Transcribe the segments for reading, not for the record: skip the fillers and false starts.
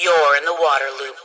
You're in the water loop.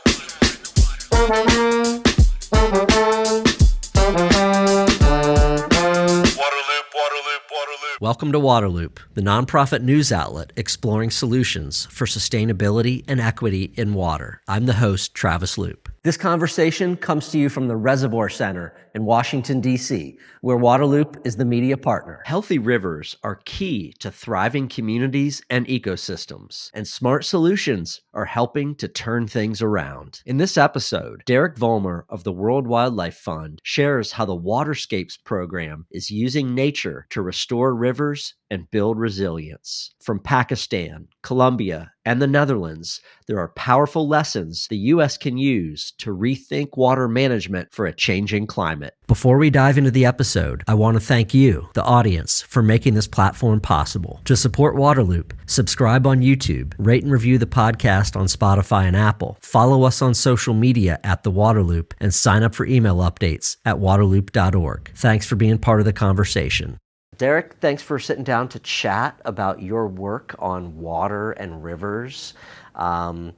Welcome to Waterloop, the nonprofit news outlet exploring solutions for sustainability and equity in water. I'm the host, Travis Loop. This conversation comes to you from the Reservoir Center in Washington, D.C., where Waterloop is the media partner. Healthy rivers are key to thriving communities and ecosystems, and smart solutions are helping to turn things around. In this episode, Derek Vollmer of the World Wildlife Fund shares how the Waterscapes program is using nature to restore rivers and build resilience. From Pakistan, Colombia, and the Netherlands, there are powerful lessons the U.S. can use to rethink water management for a changing climate. Before we dive into the episode, I want to thank you, the audience, for making this platform possible. To support Waterloop, subscribe on YouTube, rate and review the podcast on Spotify and Apple, follow us on social media at The Waterloop, and sign up for email updates at waterloop.org. Thanks for being part of the conversation. Derek, thanks for sitting down to chat about your work on water and rivers. I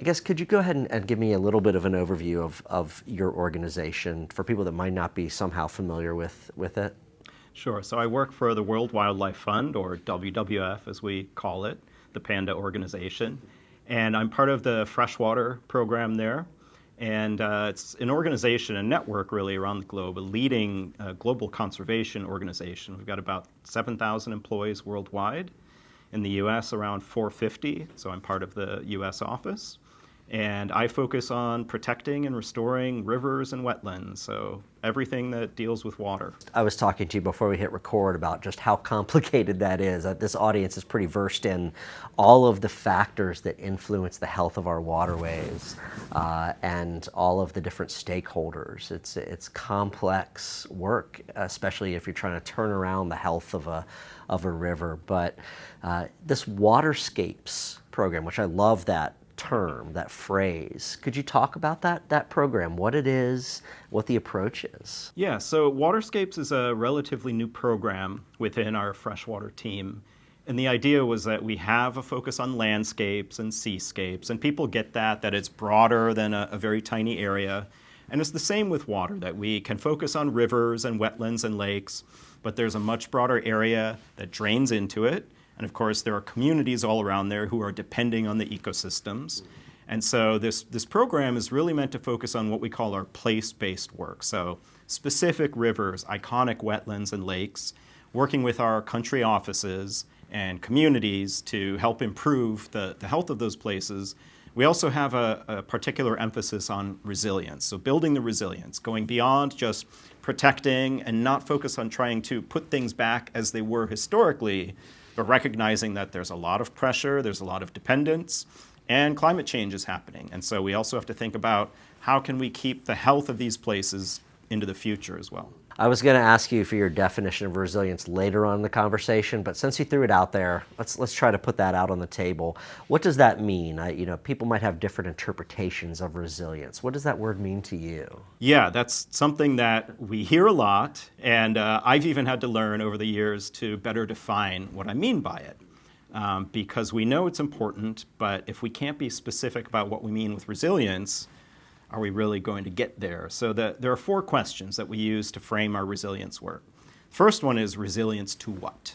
guess, could you go ahead and give me a little bit of an overview of your organization for people that might not be somehow familiar with it? Sure. So I work for the World Wildlife Fund, or WWF as we call it, the PANDA organization. And I'm part of the freshwater program there. And it's an organization, a network really around the globe, a leading global conservation organization. We've got about 7,000 employees worldwide. In the U.S., around 450, so I'm part of the U.S. office. And I focus on protecting and restoring rivers and wetlands, so everything that deals with water. I was talking to you before we hit record about just how complicated that is. This audience is pretty versed in all of the factors that influence the health of our waterways and all of the different stakeholders. It's complex work, especially if you're trying to turn around the health of a river. But this Waterscapes program, which I love that term, that phrase. Could you talk about that program, what it is, what the approach is? Yeah, so Waterscapes is a relatively new program within our freshwater team. And the idea was that we have a focus on landscapes and seascapes, and people get that it's broader than a very tiny area. And it's the same with water, that we can focus on rivers and wetlands and lakes, but there's a much broader area that drains into it. And of course, there are communities all around there who are depending on the ecosystems. And so this program is really meant to focus on what we call our place-based work. So specific rivers, iconic wetlands and lakes, working with our country offices and communities to help improve the health of those places. We also have a particular emphasis on resilience. So building the resilience, going beyond just protecting and not focus on trying to put things back as they were historically, but recognizing that there's a lot of pressure, there's a lot of dependence, and climate change is happening. And so we also have to think about how can we keep the health of these places into the future as well. I was going to ask you for your definition of resilience later on in the conversation, but since you threw it out there, let's try to put that out on the table. What does that mean? People might have different interpretations of resilience. What does that word mean to you? Yeah, that's something that we hear a lot, and I've even had to learn over the years to better define what I mean by it. Because we know it's important, but if we can't be specific about what we mean with resilience, are we really going to get there? So there are 4 questions that we use to frame our resilience work. First one is resilience to what?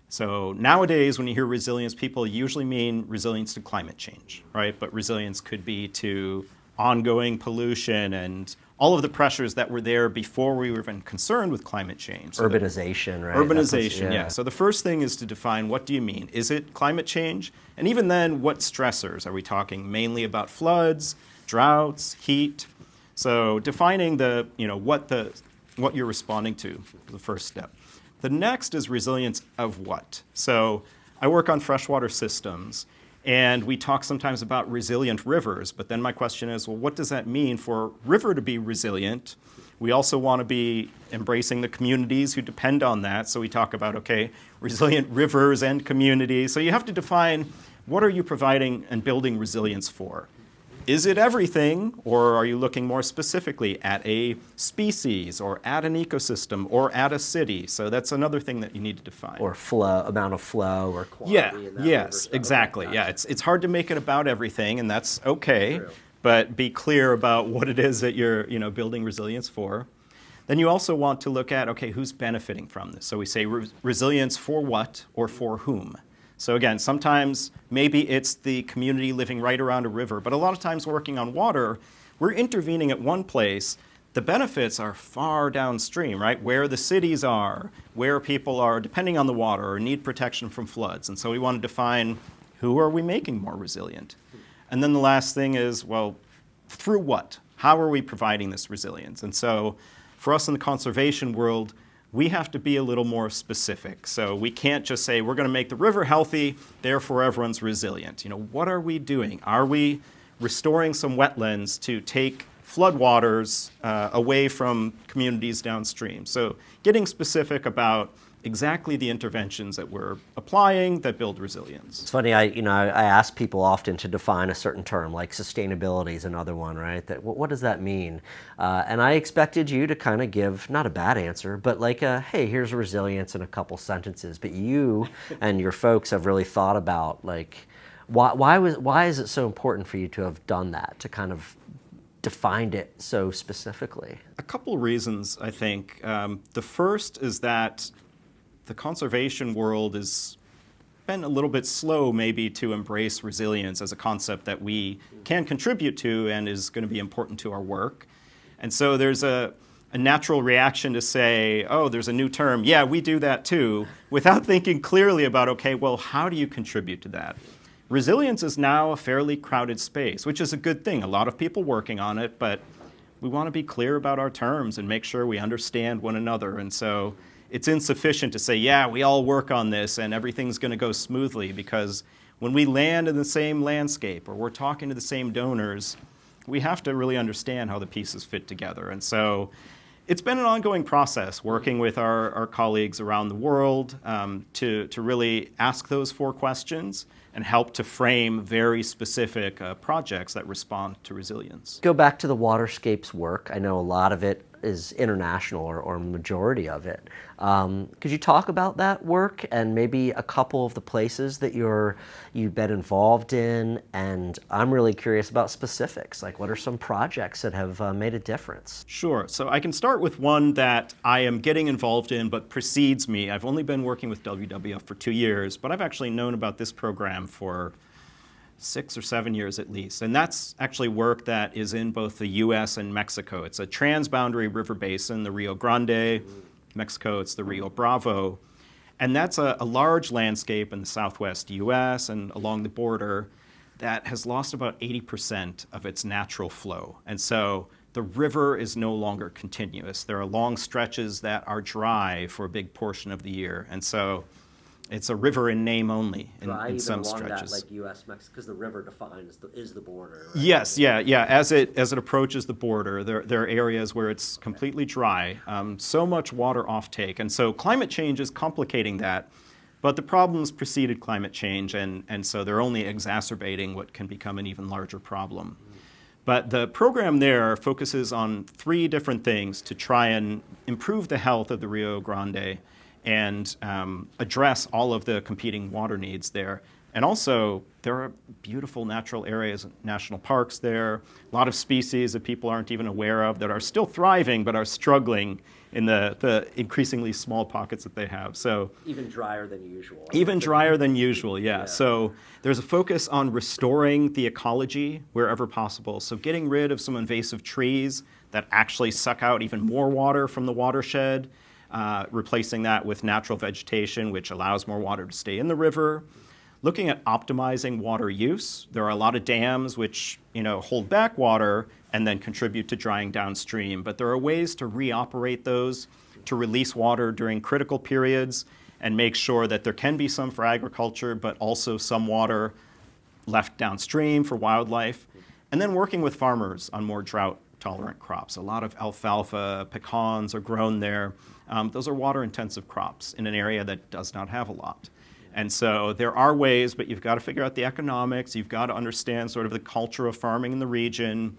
So nowadays, when you hear resilience, people usually mean resilience to climate change, right? But resilience could be to ongoing pollution and all of the pressures that were there before we were even concerned with climate change. So urbanization, right? Urbanization, yeah. So the first thing is to define, what do you mean? Is it climate change? And even then, what stressors? Are we talking mainly about floods, droughts, heat? So defining what you're responding to is the first step. The next is resilience of what? So I work on freshwater systems, and we talk sometimes about resilient rivers, but then my question is, well, what does that mean for a river to be resilient? We also want to be embracing the communities who depend on that, so we talk about, resilient rivers and communities. So you have to define, what are you providing and building resilience for? is it everything, or are you looking more specifically at a species or at an ecosystem or at a city? So that's another thing that you need to define. Or flow, amount of flow or quantity. Yeah, in that yes, river. exactly. Okay, Yeah, gotcha. it's hard to make it about everything, and that's okay. True. But be clear about what it is that you're building resilience for. Then you also want to look at, okay, who's benefiting from this? So we say resilience for what or for whom? So again, sometimes maybe it's the community living right around a river, but a lot of times working on water, we're intervening at one place. The benefits are far downstream, right? Where the cities are, where people are depending on the water or need protection from floods. And so we want to define who are we making more resilient? And then the last thing is, well, through what? How are we providing this resilience? And so for us in the conservation world, we have to be a little more specific. So we can't just say, we're going to make the river healthy, therefore everyone's resilient. What are we doing? Are we restoring some wetlands to take floodwaters away from communities downstream? So getting specific about exactly the interventions that we're applying that build resilience. It's funny, I ask people often to define a certain term, like sustainability is another one, right? That what does that mean? And I expected you to kind of give not a bad answer, but like hey, here's resilience in a couple sentences. But you and your folks have really thought about like why is it so important for you to have done that, to kind of defined it so specifically? A couple reasons, I think. The first is that the conservation world has been a little bit slow maybe to embrace resilience as a concept that we can contribute to and is going to be important to our work. And so there's a natural reaction to say, oh, there's a new term, yeah, we do that too, without thinking clearly about, okay, well, how do you contribute to that? Resilience is now a fairly crowded space, which is a good thing. A lot of people working on it, but we want to be clear about our terms and make sure we understand one another. And so it's insufficient to say, yeah, we all work on this and everything's going to go smoothly, because when we land in the same landscape or we're talking to the same donors, we have to really understand how the pieces fit together. And so it's been an ongoing process working with our colleagues around the world to really ask those 4 questions and help to frame very specific projects that respond to resilience. Go back to the Waterscapes work. I know a lot of it is international, or majority of it. Could you talk about that work and maybe a couple of the places that you've been involved in? And I'm really curious about specifics, like what are some projects that have made a difference? Sure. So I can start with one that I am getting involved in but precedes me. I've only been working with WWF for 2 years, but I've actually known about this program for 6 or 7 years at least. And that's actually work that is in both the US and Mexico. It's a transboundary river basin, the Rio Grande. Mexico, it's the Rio Bravo. And that's a large landscape in the southwest US and along the border that has lost about 80% of its natural flow. And so the river is no longer continuous. There are long stretches that are dry for a big portion of the year. And so it's a river in name only in some stretches. That, like U.S. Mexico, because the river is the border. Right? Yes, yeah. As it approaches the border, there are areas where it's completely dry. So much water offtake, and so climate change is complicating that. But the problems preceded climate change, and so they're only exacerbating what can become an even larger problem. But the program there focuses on 3 different things to try and improve the health of the Rio Grande and address all of the competing water needs there. And also, there are beautiful natural areas, national parks there, a lot of species that people aren't even aware of that are still thriving but are struggling in the increasingly small pockets that they have. So even drier than usual. Even drier than usual, yeah. So there's a focus on restoring the ecology wherever possible. So getting rid of some invasive trees that actually suck out even more water from the watershed, replacing that with natural vegetation, which allows more water to stay in the river. Looking at optimizing water use. There are a lot of dams which hold back water and then contribute to drying downstream. But there are ways to reoperate those, to release water during critical periods and make sure that there can be some for agriculture, but also some water left downstream for wildlife. And then working with farmers on more drought-tolerant crops. A lot of alfalfa, pecans are grown there. Those are water-intensive crops in an area that does not have a lot. And so there are ways, but you've got to figure out the economics. You've got to understand sort of the culture of farming in the region,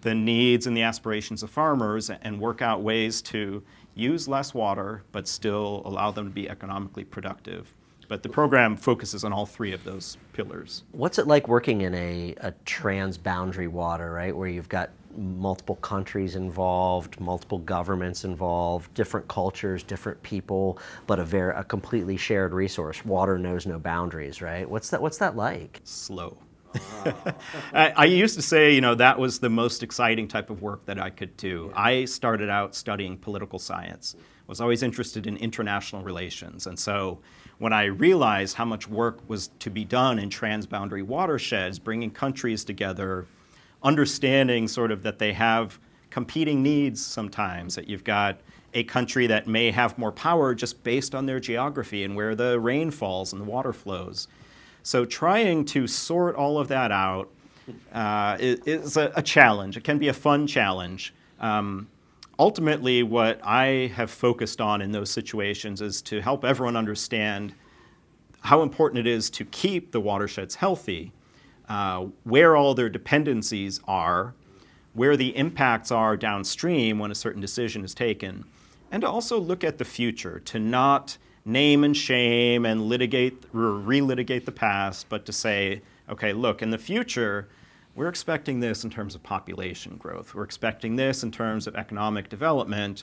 the needs and the aspirations of farmers, and work out ways to use less water, but still allow them to be economically productive. But the program focuses on all three of those pillars. What's it like working in a trans-boundary water, right, where you've got multiple countries involved, multiple governments involved, different cultures, different people, but a completely shared resource? Water knows no boundaries, right? What's that like? Slow. I used to say, that was the most exciting type of work that I could do. Yeah. I started out studying political science, was always interested in international relations. And so when I realized how much work was to be done in transboundary watersheds, bringing countries together, understanding sort of that they have competing needs sometimes, that you've got a country that may have more power just based on their geography and where the rain falls and the water flows. So trying to sort all of that out is a challenge. It can be a fun challenge. Ultimately, what I have focused on in those situations is to help everyone understand how important it is to keep the watersheds healthy, where all their dependencies are, where the impacts are downstream when a certain decision is taken, and to also look at the future, to not name and shame and relitigate the past, but to say, okay, look, in the future, we're expecting this in terms of population growth. We're expecting this in terms of economic development,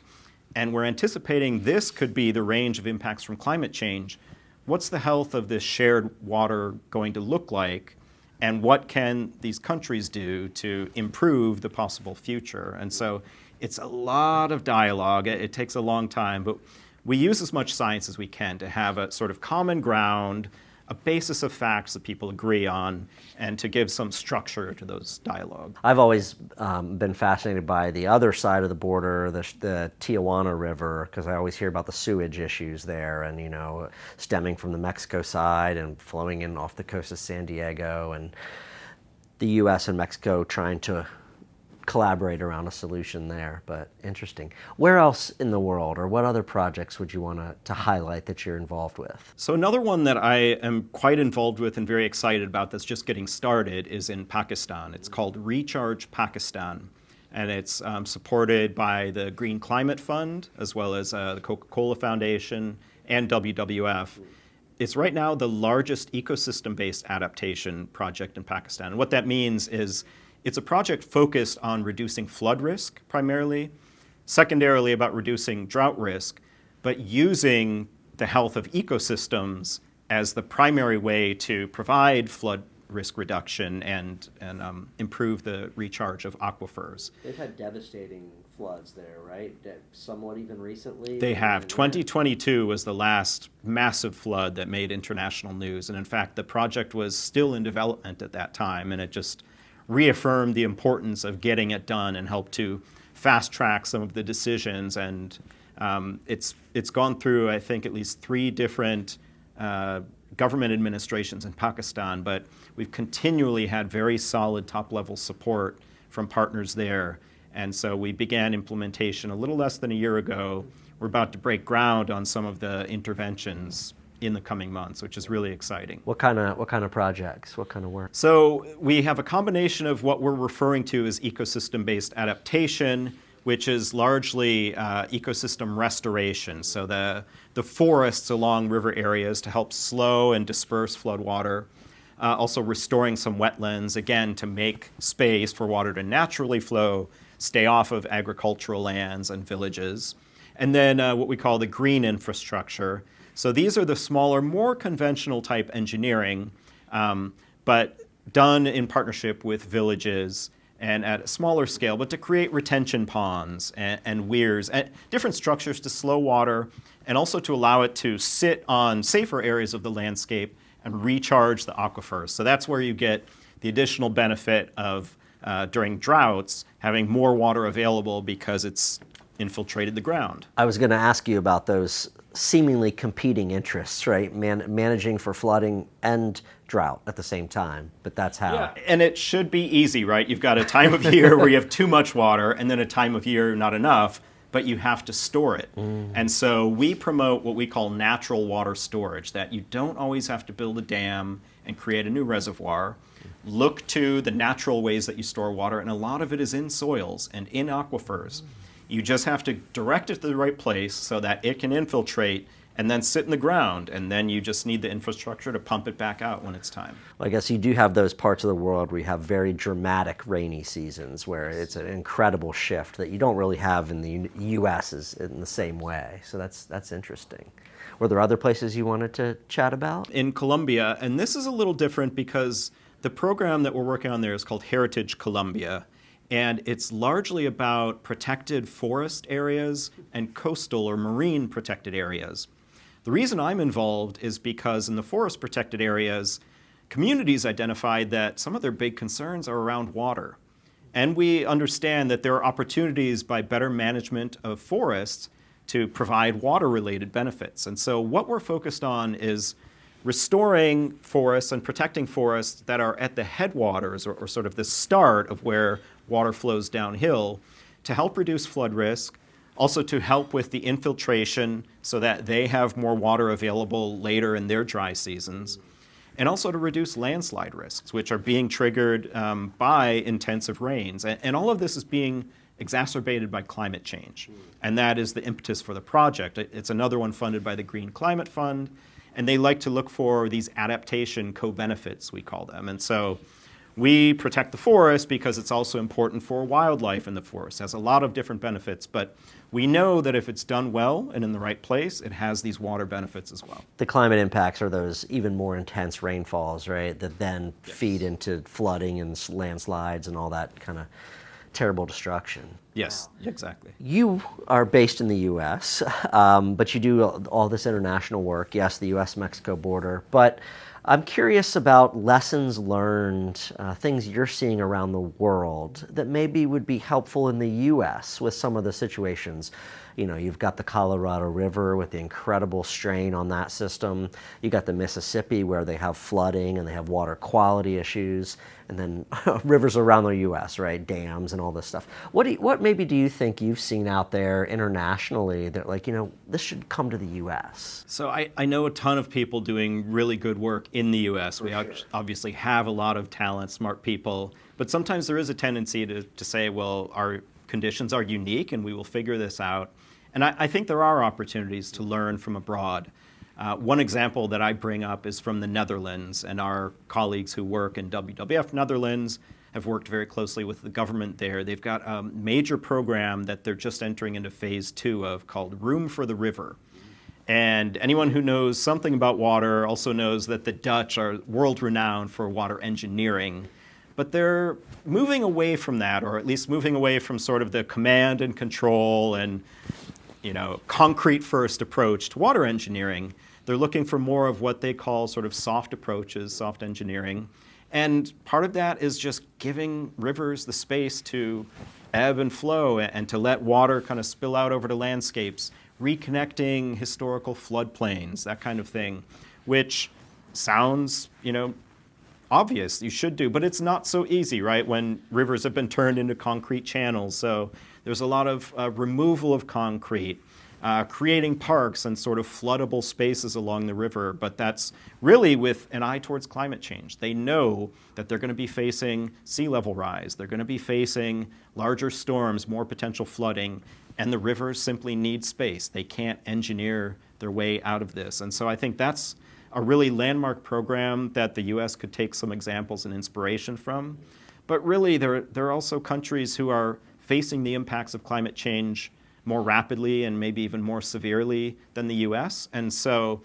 and we're anticipating this could be the range of impacts from climate change. What's the health of this shared water going to look like, and what can these countries do to improve the possible future? And so it's a lot of dialogue. It takes a long time, but we use as much science as we can to have a sort of common ground, a basis of facts that people agree on, and to give some structure to those dialogue. I've always been fascinated by the other side of the border, the Tijuana River, because I always hear about the sewage issues there, and stemming from the Mexico side and flowing in off the coast of San Diego, and the U.S. and Mexico trying to collaborate around a solution there. But interesting. Where else in the world, or what other projects would you want to highlight that you're involved with? So another one that I am quite involved with and very excited about that's just getting started is in Pakistan. It's called Recharge Pakistan, and it's supported by the Green Climate Fund, as well as the Coca-Cola Foundation and WWF. It's right now the largest ecosystem-based adaptation project in Pakistan. And what that means is it's a project focused on reducing flood risk primarily, secondarily about reducing drought risk, but using the health of ecosystems as the primary way to provide flood risk reduction and improve the recharge of aquifers. They've had devastating floods there, right? Somewhat even recently? They have. 2022 was the last massive flood that made international news. And in fact, the project was still in development at that time, and it just reaffirmed the importance of getting it done and helped to fast track some of the decisions. And it's gone through, I think, at least 3 different government administrations in Pakistan, but we've continually had very solid top-level support from partners there. And so we began implementation a little less than a year ago. We're about to break ground on some of the interventions in the coming months, which is really exciting. What kind of projects? What kind of work? So we have a combination of what we're referring to as ecosystem-based adaptation, which is largely ecosystem restoration. So the forests along river areas to help slow and disperse floodwater. Also restoring some wetlands, again, to make space for water to naturally flow, stay off of agricultural lands and villages. And then what we call the green infrastructure. So these are the smaller, more conventional type engineering, but done in partnership with villages and at a smaller scale, but to create retention ponds and weirs, and different structures to slow water, and also to allow it to sit on safer areas of the landscape and recharge the aquifers. So that's where you get the additional benefit of, during droughts, having more water available because it's infiltrated the ground. I was going to ask you about those seemingly competing interests, right? Managing for flooding and drought at the same time, but that's how. Yeah, and it should be easy, right? You've got a time of year where you have too much water, and then a time of year not enough. but you have to store it. And so we promote what we call natural water storage, that you don't always have to build a dam and create a new reservoir. Look to the natural ways that you store water, and a lot of it is in soils and in aquifers. You just have to direct it to the right place so that it can infiltrate and then sit in the ground, and then you just need the infrastructure to pump it back out when it's time. Well, I guess you do have those parts of the world where you have very dramatic rainy seasons where it's an incredible shift that you don't really have in the U.S. in the same way. So that's interesting. Were there other places you wanted to chat about? In Colombia, and this is a little different because the program that we're working on there is called Heritage Colombia, and it's largely about protected forest areas and coastal or marine protected areas. The reason I'm involved is because in the forest protected areas, communities identified that some of their big concerns are around water. And we understand that there are opportunities by better management of forests to provide water-related benefits. And so what we're focused on is restoring forests and protecting forests that are at the headwaters or sort of the start of where water flows downhill to help reduce flood risk, also to help with the infiltration so that they have more water available later in their dry seasons, and also to reduce landslide risks, which are being triggered by intensive rains. And all of this is being exacerbated by climate change. And that is the impetus for the project. It's another one funded by the Green Climate Fund, and they like to look for these adaptation co-benefits, we call them. And so we protect the forest because it's also important for wildlife in the forest. It has a lot of different benefits, but we know that if it's done well and in the right place, it has these water benefits as well. The climate impacts are those even more intense rainfalls, right, that then feed into flooding and landslides and all that kind of terrible destruction. Yes, exactly. You are based in the U.S., but you do all this international work. Yes, the U.S.-Mexico border. But I'm curious about lessons learned, things you're seeing around the world that maybe would be helpful in the U.S. with some of the situations. You know, you've got the Colorado River with the incredible strain on that system. You got the Mississippi where they have flooding and they have water quality issues, and then rivers around the U.S., right? Dams and all this stuff. What maybe do you think you've seen out there internationally that, like, you know, this should come to the U.S.? So I know a ton of people doing really good work in the U.S. We obviously have a lot of talent, smart people, but sometimes there is a tendency to say, well, our conditions are unique and we will figure this out. And I think there are opportunities to learn from abroad. One example that I bring up is from the Netherlands, and our colleagues who work in WWF Netherlands have worked very closely with the government there. They've got a major program that they're just entering into phase 2 of called Room for the River. And anyone who knows something about water also knows that the Dutch are world-renowned for water engineering. But they're moving away from that, or at least moving away from sort of the command and control and, you know, concrete first approach to water engineering. They're looking for more of what they call sort of soft approaches, soft engineering. And part of that is just giving rivers the space to ebb and flow and to let water kind of spill out over the landscapes, reconnecting historical floodplains, that kind of thing, which sounds, you know, obvious, you should do, but it's not so easy, right, when rivers have been turned into concrete channels. So there's a lot of removal of concrete, creating parks and sort of floodable spaces along the river, but that's really with an eye towards climate change. They know that they're going to be facing sea level rise, they're going to be facing larger storms, more potential flooding, and the rivers simply need space. They can't engineer their way out of this. And so I think that's a really landmark program that the U.S. could take some examples and inspiration from. But really, there are also countries who are facing the impacts of climate change more rapidly and maybe even more severely than the U.S. And so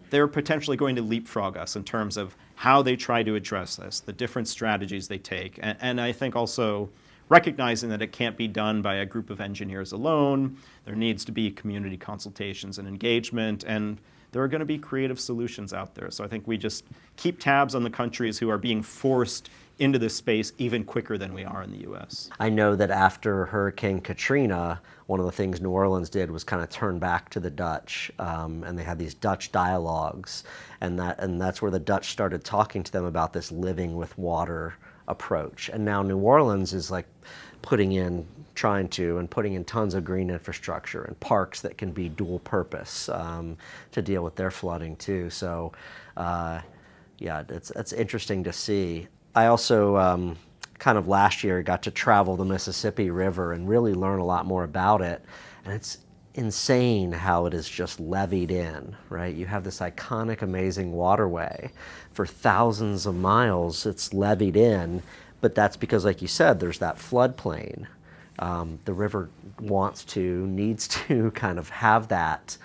they're potentially going to leapfrog us in terms of how they try to address this, the different strategies they take. And I think also recognizing that it can't be done by a group of engineers alone. There needs to be community consultations and engagement, and there are going to be creative solutions out there. So I think we just keep tabs on the countries who are being forced into this space even quicker than we are in the U.S. I know that after Hurricane Katrina, one of the things New Orleans did was kind of turn back to the Dutch, and they had these Dutch dialogues, and that's where the Dutch started talking to them about this living with water approach. And now New Orleans is like trying to putting in tons of green infrastructure and parks that can be dual purpose to deal with their flooding too. So it's interesting to see. I also kind of last year got to travel the Mississippi River and really learn a lot more about it. And it's insane how it is just levied in, right? You have this iconic, amazing waterway. For thousands of miles, it's levied in, but that's because, like you said, there's that floodplain. The river needs to kind of have that.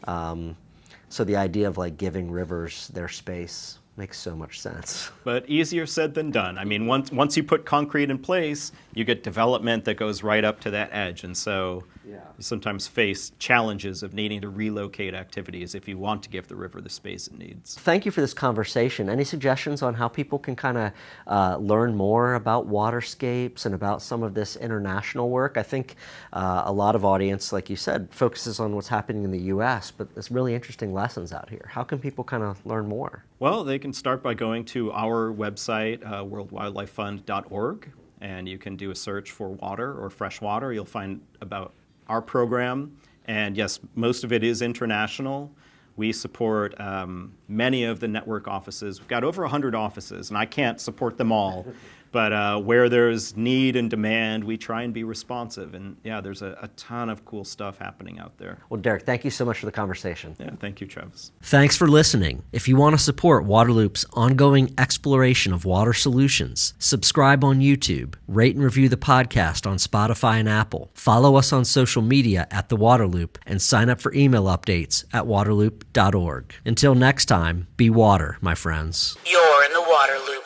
So the idea of like giving rivers their space makes so much sense. But easier said than done. I mean, once you put concrete in place, you get development that goes right up to that edge. And so you sometimes face challenges of needing to relocate activities if you want to give the river the space it needs. Thank you for this conversation. Any suggestions on how people can kind of learn more about Waterscapes and about some of this international work? I think a lot of audience, like you said, focuses on what's happening in the U.S., but there's really interesting lessons out here. How can people kind of learn more? Well, they can start by going to our website, worldwildlifefund.org, and you can do a search for water or fresh water. You'll find about our program, and yes, most of it is international. We support many of the network offices. We've got over 100 offices, and I can't support them all. But where there's need and demand, we try and be responsive. And yeah, there's a ton of cool stuff happening out there. Well, Derek, thank you so much for the conversation. Yeah, thank you, Travis. Thanks for listening. If you want to support Waterloop's ongoing exploration of water solutions, subscribe on YouTube, rate and review the podcast on Spotify and Apple, follow us on social media at The Waterloop, and sign up for email updates at waterloop.org. Until next time, be water, my friends. You're in the Water Loop.